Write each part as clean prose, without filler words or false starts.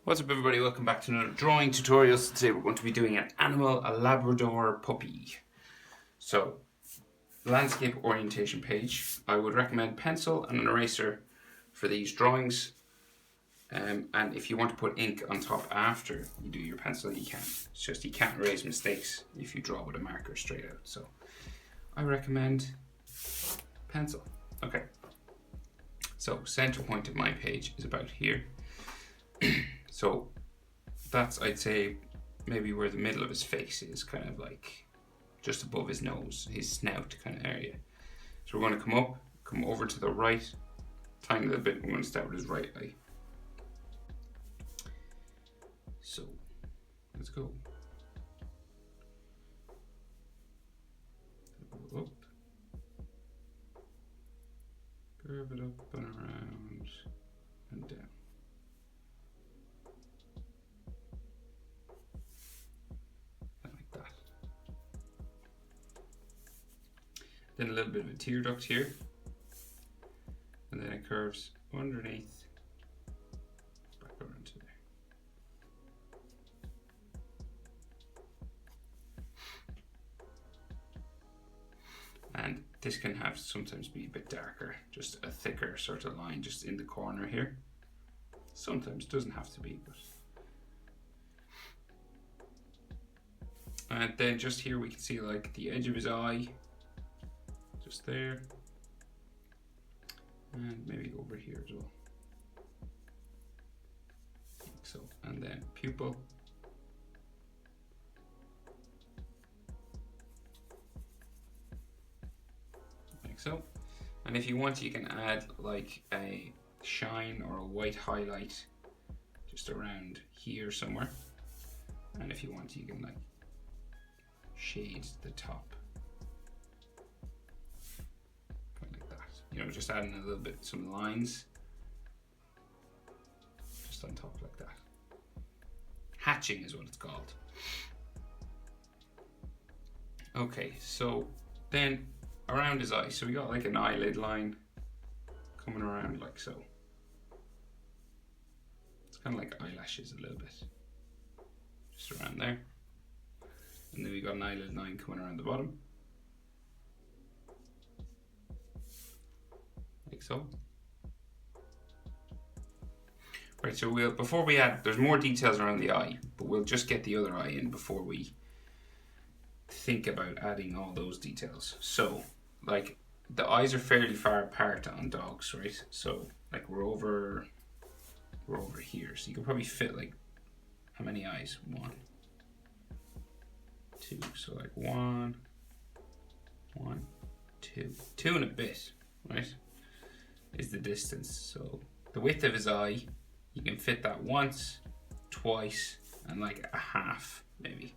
What's up everybody, welcome back to another drawing tutorial. So today we're going to be doing an animal, a Labrador puppy. So, landscape orientation page. I would recommend pencil and an eraser for these drawings. And if you want to put ink on top after you do your pencil, you can. It's just you can't erase mistakes if you draw with a marker straight out. So, I recommend pencil. Okay. So, center point of my page is about here. So that's, I'd say, maybe where the middle of his face is, kind of like just above his nose, his snout kind of area. So we're going to come over to the right, tiny little bit. We're going to start with his right eye. So let's go. Go up, curve it up and around and down. Then a little bit of a tear duct here, and then it curves underneath, back around to there. And this can have sometimes be a bit darker, just a thicker sort of line just in the corner here. Sometimes doesn't have to be, but. And then just here we can see like the edge of his eye. Just there, and maybe over here as well, like so, and then pupil, like so. And if you want, you can add like a shine or a white highlight just around here somewhere, and if you want, you can like shade the top. You know, just adding a little bit, some lines, just on top like that. Hatching is what it's called. Okay, so then around his eye, so we got like an eyelid line coming around like so. It's kind of like eyelashes a little bit, just around there. And then we got an eyelid line coming around the bottom. Like so. Right, so before we add, there's more details around the eye, but we'll just get the other eye in before we think about adding all those details. So, like, the eyes are fairly far apart on dogs, right? So, like, we're over here, so you can probably fit, like, how many eyes? 1, 2, so like 1, 2 and a bit, right? Is the distance. So the width of his eye, you can fit that once, twice, and like a half, maybe.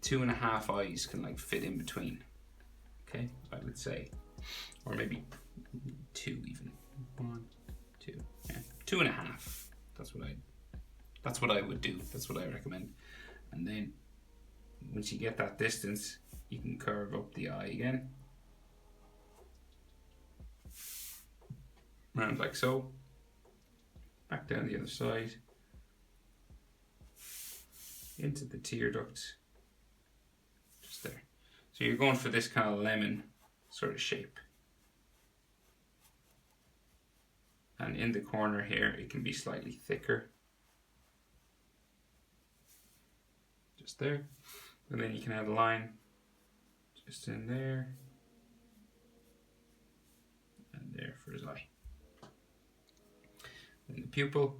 2.5 eyes can like fit in between. Okay, I would say. Or maybe 2 even. 1, 2, yeah. 2.5. That's what I would do. That's what I recommend. And then once you get that distance, you can curve up the eye again. Round like so, back down the other side, into the tear duct, just there. So you're going for this kind of lemon sort of shape. And in the corner here, it can be slightly thicker. Just there. And then you can add a line just in there, and there for his eye. And the pupil.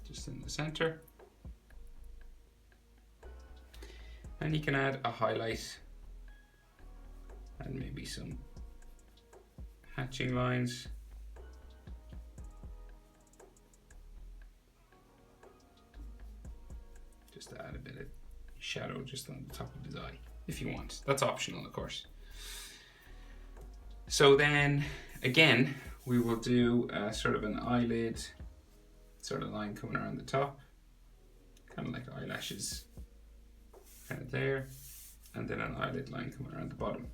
Just in the center. And you can add a highlight and maybe some hatching lines. Just to add a bit of shadow just on the top of his eye, if you want. That's optional, of course. So then, again, we will do sort of an eyelid sort of line coming around the top, kind of like eyelashes, kind of there. and then an eyelid line coming around the bottom.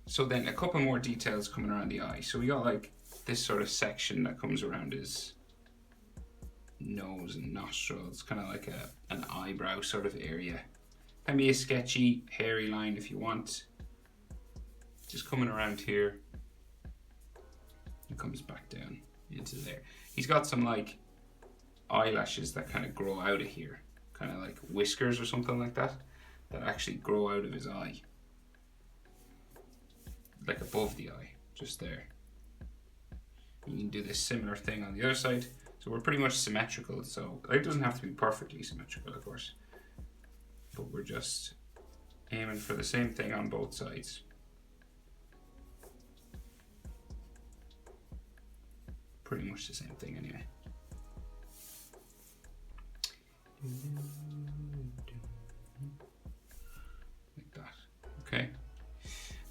So then a couple more details coming around the eye. So we got like this sort of section that comes around his nose and nostrils, kind of like an eyebrow sort of area. Can be a sketchy, hairy line if you want. Just coming around here. It comes back down into there. He's got some like eyelashes that kind of grow out of here, kind of like whiskers or something like that, that actually grow out of his eye. Like above the eye, just there. You can do this similar thing on the other side. So we're pretty much symmetrical. So it doesn't have to be perfectly symmetrical, of course, but we're just aiming for the same thing on both sides. Pretty much the same thing anyway. Like that, okay.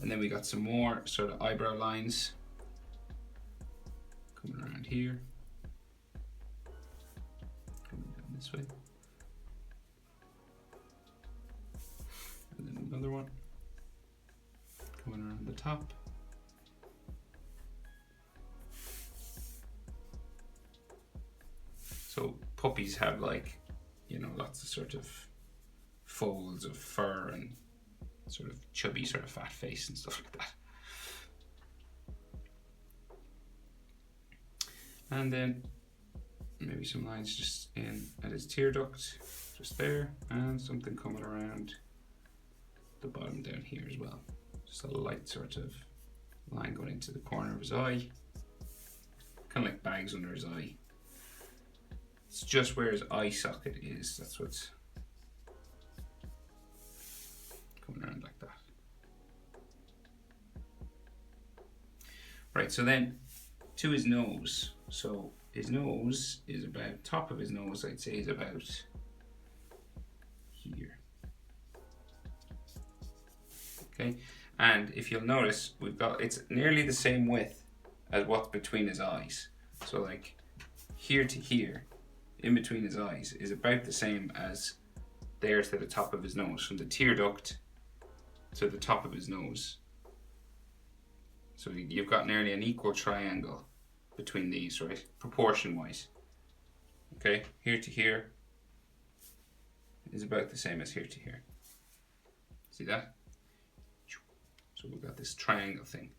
And then we got some more sort of eyebrow lines coming around here, coming down this way, and then another one coming around the top. So puppies have, like, you know, lots of sort of folds of fur and sort of chubby sort of fat face and stuff like that. And then maybe some lines just in at his tear duct, just there, and something coming around the bottom down here as well. Just a light sort of line going into the corner of his eye, kind of like bags under his eye. It's just where his eye socket is, that's what's coming around like that. Right, so then to his nose. So his nose is about, top of his nose I'd say is about here. Okay, and if you'll notice, we've got, it's nearly the same width as what's between his eyes. So like here to here, in between his eyes, is about the same as there to the top of his nose, from the tear duct to the top of his nose. So you've got nearly an equal triangle between these, right? Proportion wise. Okay, here to here is about the same as here to here. See that? So we've got this triangle thing.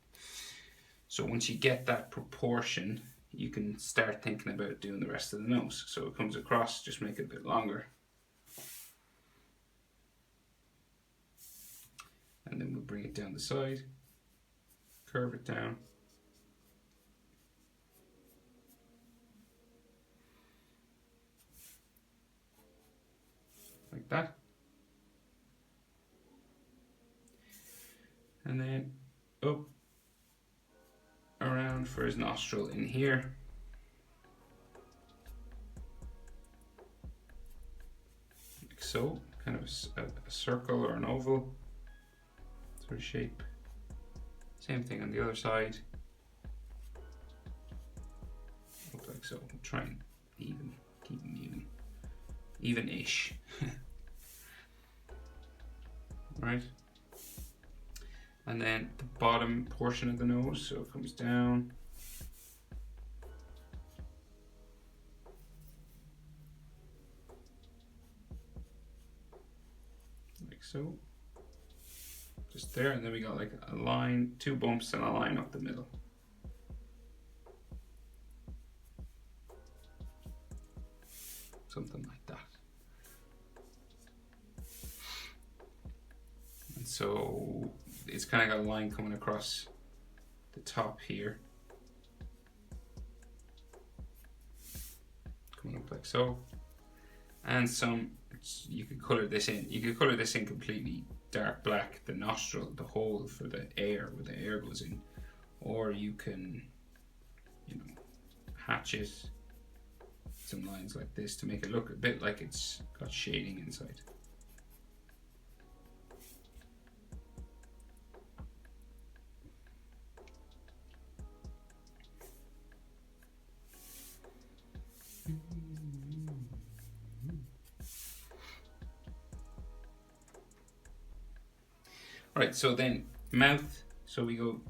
So once you get that proportion, you can start thinking about doing the rest of the nose. So it comes across, just make it a bit longer. And then we'll bring it down the side, curve it down. Like that. And then up around for his nostril in here. Like so, kind of a circle or an oval sort of shape. Same thing on the other side. Look like so. Try and keep them even. Even-ish. Right? And then the bottom portion of the nose, so it comes down. Like so. Just there, and then we got like a line, two bumps and a line up the middle. Something like that. And so it's kind of got a line coming across the top here. Coming up like so. And some, you could color this in. You could color this in completely dark black, the nostril, the hole for the air, where the air goes in. Or you can, you know, hatch it some lines like this to make it look a bit like it's got shading inside. Right, so then mouth, so we go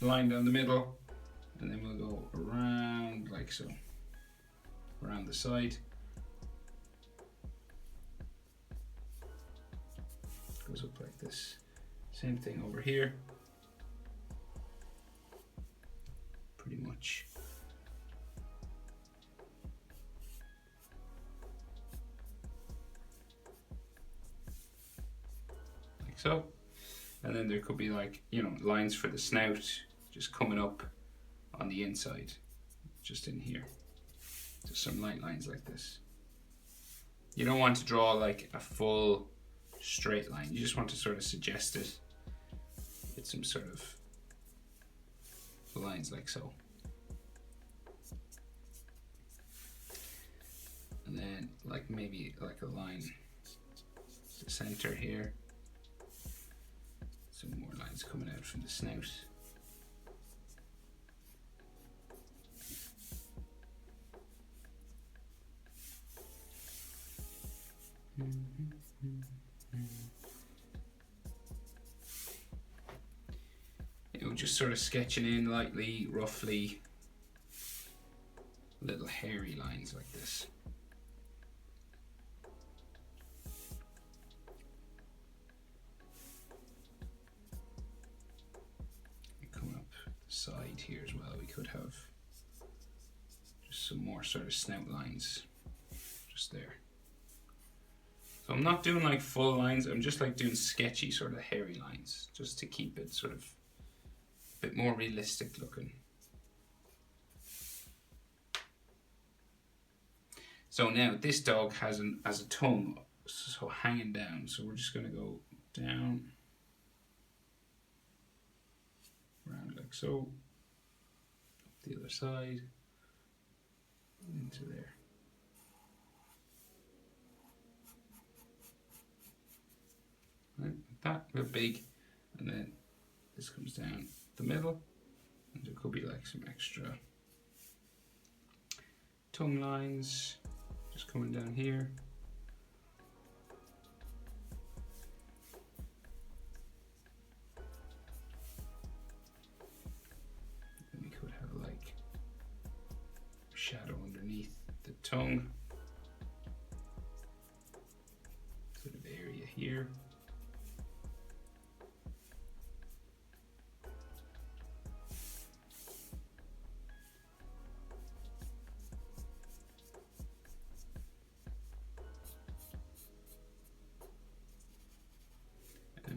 line down the middle, and then we'll go around like so, around the side. Goes up like this. Same thing over here. Pretty much. Like so. And then there could be like, you know, lines for the snout just coming up on the inside, just in here. Just some light lines like this. You don't want to draw like a full straight line. You just want to sort of suggest it with some sort of lines like so. And then like maybe like a line to center here. Some more lines coming out from the snout. You know, just sort of sketching in lightly, roughly, little hairy lines like this. Coming up the side here as well, we could have just some more sort of snout lines just there. So I'm not doing like full lines, I'm just like doing sketchy sort of hairy lines, just to keep it sort of a bit more realistic looking. So now this dog has a tongue so hanging down, so we're just going to go down, around like so, the other side, into there. Right, like that, real big, and then this comes down the middle, and there could be like some extra tongue lines just coming down here. And we could have like a shadow underneath the tongue, sort of area here.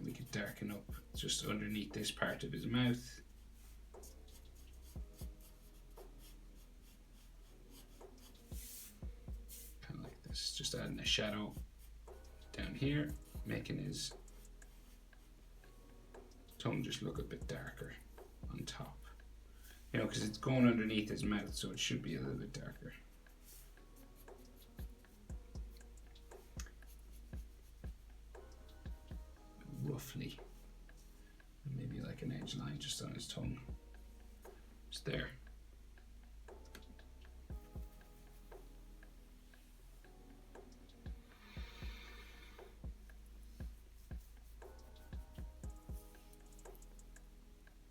We could darken up just underneath this part of his mouth. Kind of like this, just adding a shadow down here, making his tongue just look a bit darker on top. You know, because it's going underneath his mouth, so it should be a little bit darker. Roughly, maybe like an edge line just on his tongue, just there.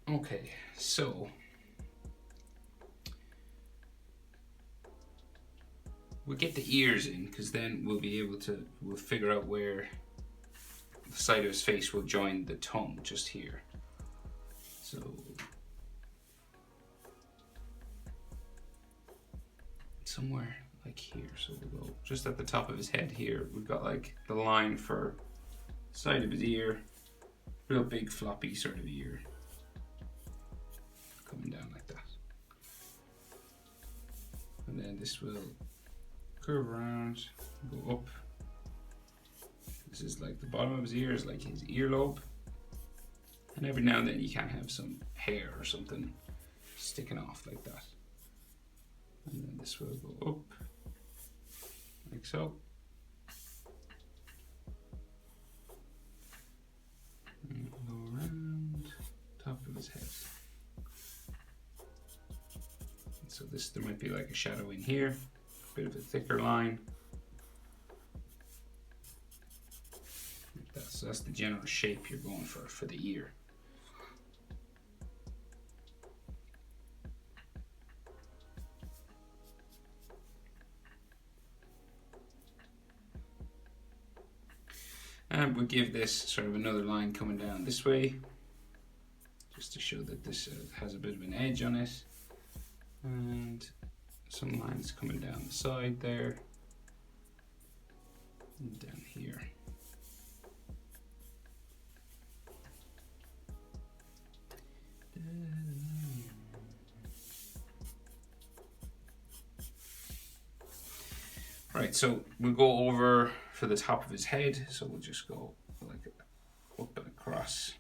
Okay, so we'll get the ears in, because then we'll be able to, we'll figure out where the side of his face will join the tongue, just here. So somewhere like here, so we'll go just at the top of his head here. We've got like the line for side of his ear, real big floppy sort of ear, coming down like that. And then this will curve around, go up. This is like the bottom of his ear is like his earlobe. And every now and then you can have some hair or something sticking off like that. And then this will go up, like so. And go around top of his head. And so this, there might be like a shadow in here, a bit of a thicker line. Like that. So that's the general shape you're going for the ear. And we'll give this sort of another line coming down this way, just to show that this has a bit of an edge on it. And some lines coming down the side there, and down here. Right, so we'll go over for the top of his head, so we'll just go like up and across.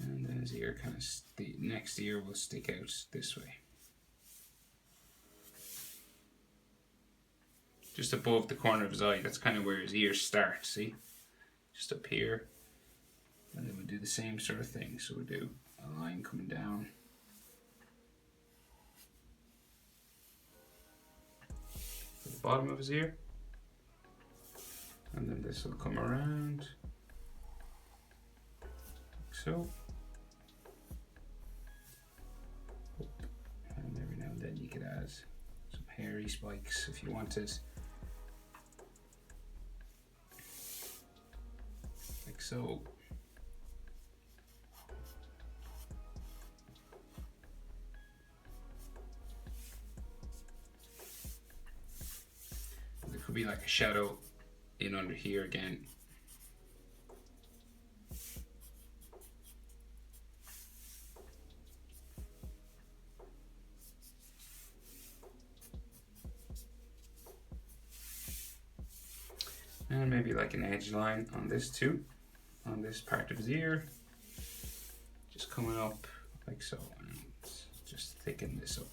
And then his ear kind of, the next ear will stick out this way. Just above the corner of his eye, that's kind of where his ears start, see? Just up here. And then we'll do the same sort of thing. So we'll do a line coming down. To the bottom of his ear. And then this will come around. Like so. And every now and then you could add some hairy spikes if you wanted. Like so. And there could be like a shadow in under here again. And maybe like an edge line on this too, on this part of his ear. Just coming up like so, and just thicken this up.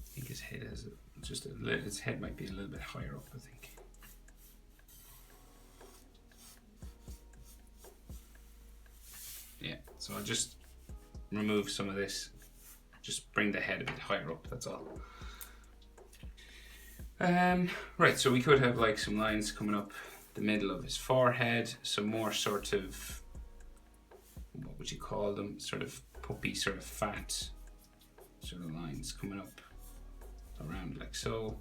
I think his head has just a little, his head might be a little bit higher up, I think. Yeah, so I'll just remove some of this, just bring the head a bit higher up, that's all. Right, so we could have like some lines coming up the middle of his forehead, some more sort of, what would you call them, sort of puppy, sort of fat sort of lines coming up around like so.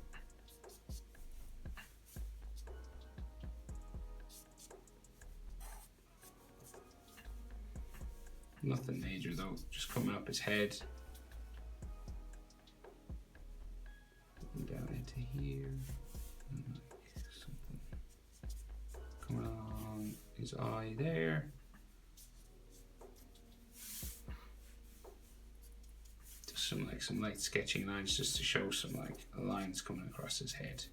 Nothing major though, just coming up his head. Down into here. Like something coming along his eye there. Just some light sketching lines just to show some like lines coming across his head.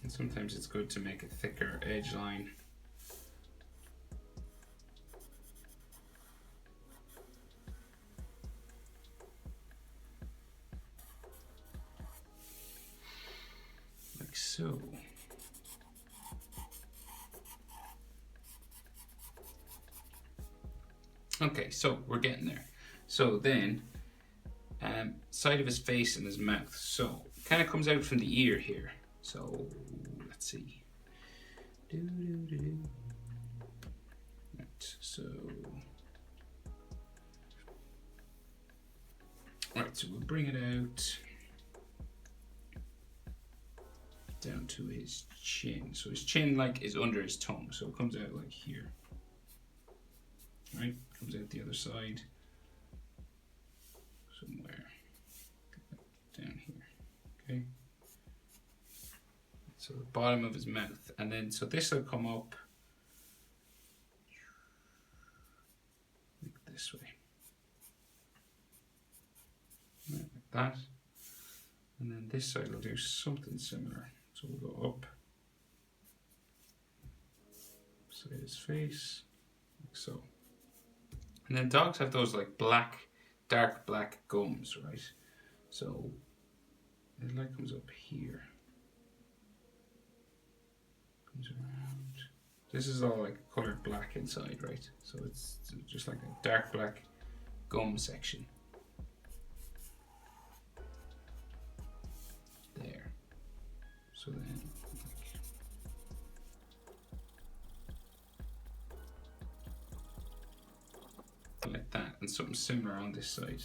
And sometimes it's good to make a thicker edge line. Like so. Okay, so we're getting there. So then, side of his face and his mouth. So, kind of comes out from the ear here. So, let's see. Right, so. Right, so we'll bring it out down to his chin. So his chin like is under his tongue, so it comes out like here. Right, comes out the other side somewhere down here. Okay, So the bottom of his mouth, and then so this will come up like this way, right, like that, and then this side will do something similar. So we'll go up, side his face, like so. And then dogs have those like black, dark black gums, right? So it like comes up here. Comes around. This is all like colored black inside, right? So it's just like a dark black gum section. There. So then like that, and something similar on this side.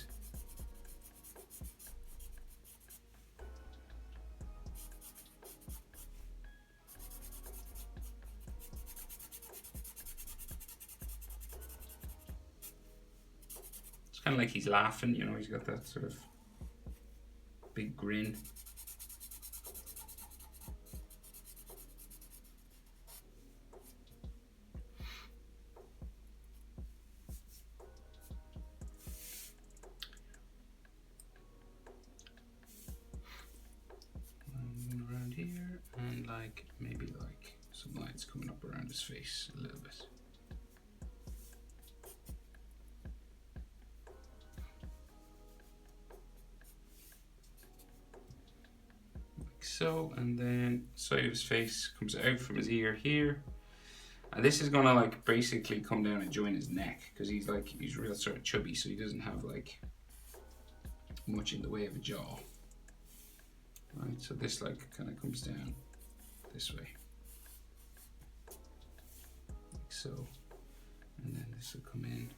It's kind of like he's laughing, you know, he's got that sort of big grin. Around here, and like maybe like some lines coming up around his face a little bit. So, and then side of his face comes out from his ear here, and this is gonna like basically come down and join his neck, because he's real sort of chubby, so he doesn't have like much in the way of a jaw, right? So this like kind of comes down this way, like so, and then this will come in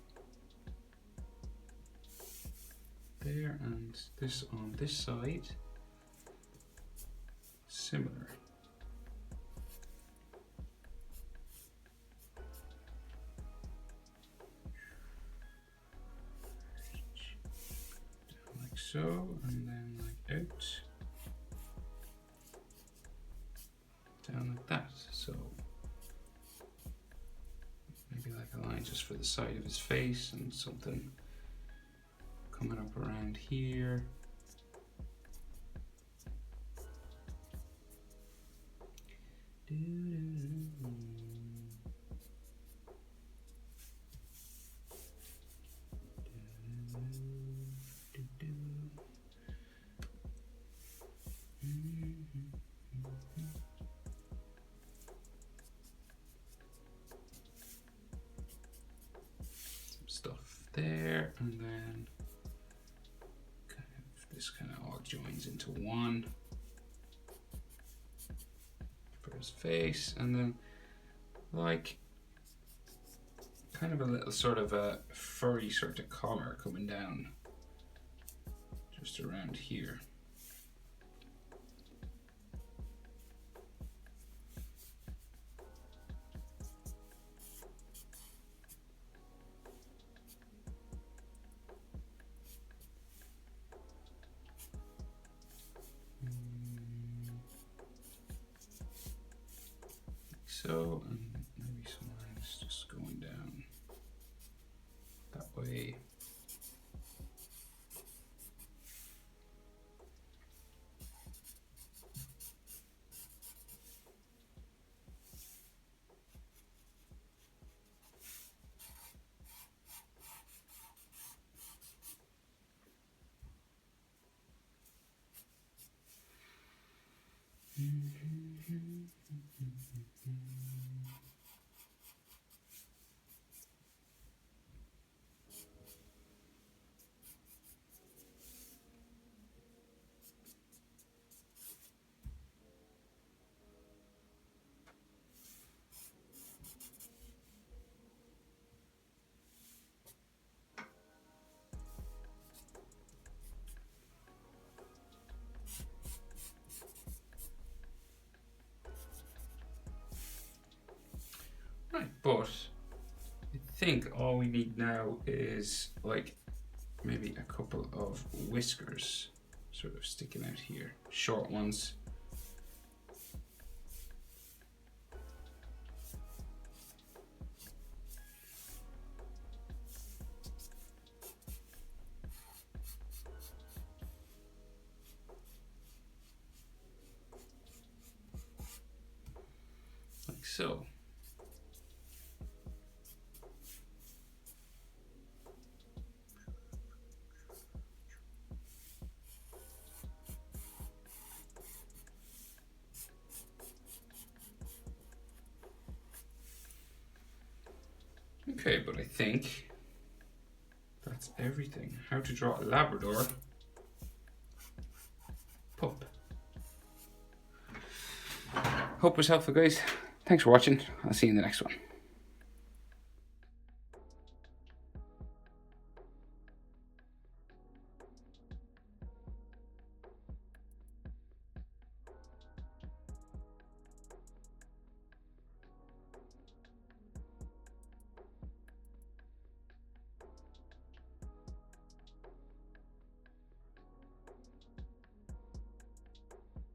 there, and this on this side. Similar. Like so, and then like out. Down like that. So maybe like a line just for the side of his face, and something coming up around here. Some stuff there, and then this kind of all joins into one for his face, and then like kind of a little sort of a furry sort of collar coming down just around here. So, and maybe some lines just going down that way. Right, but I think all we need now is like maybe a couple of whiskers sort of sticking out here, short ones. so. Okay, but I think that's everything. How to draw a Labrador pup. Hope it was helpful, guys. Thanks for watching. I'll see you in the next one.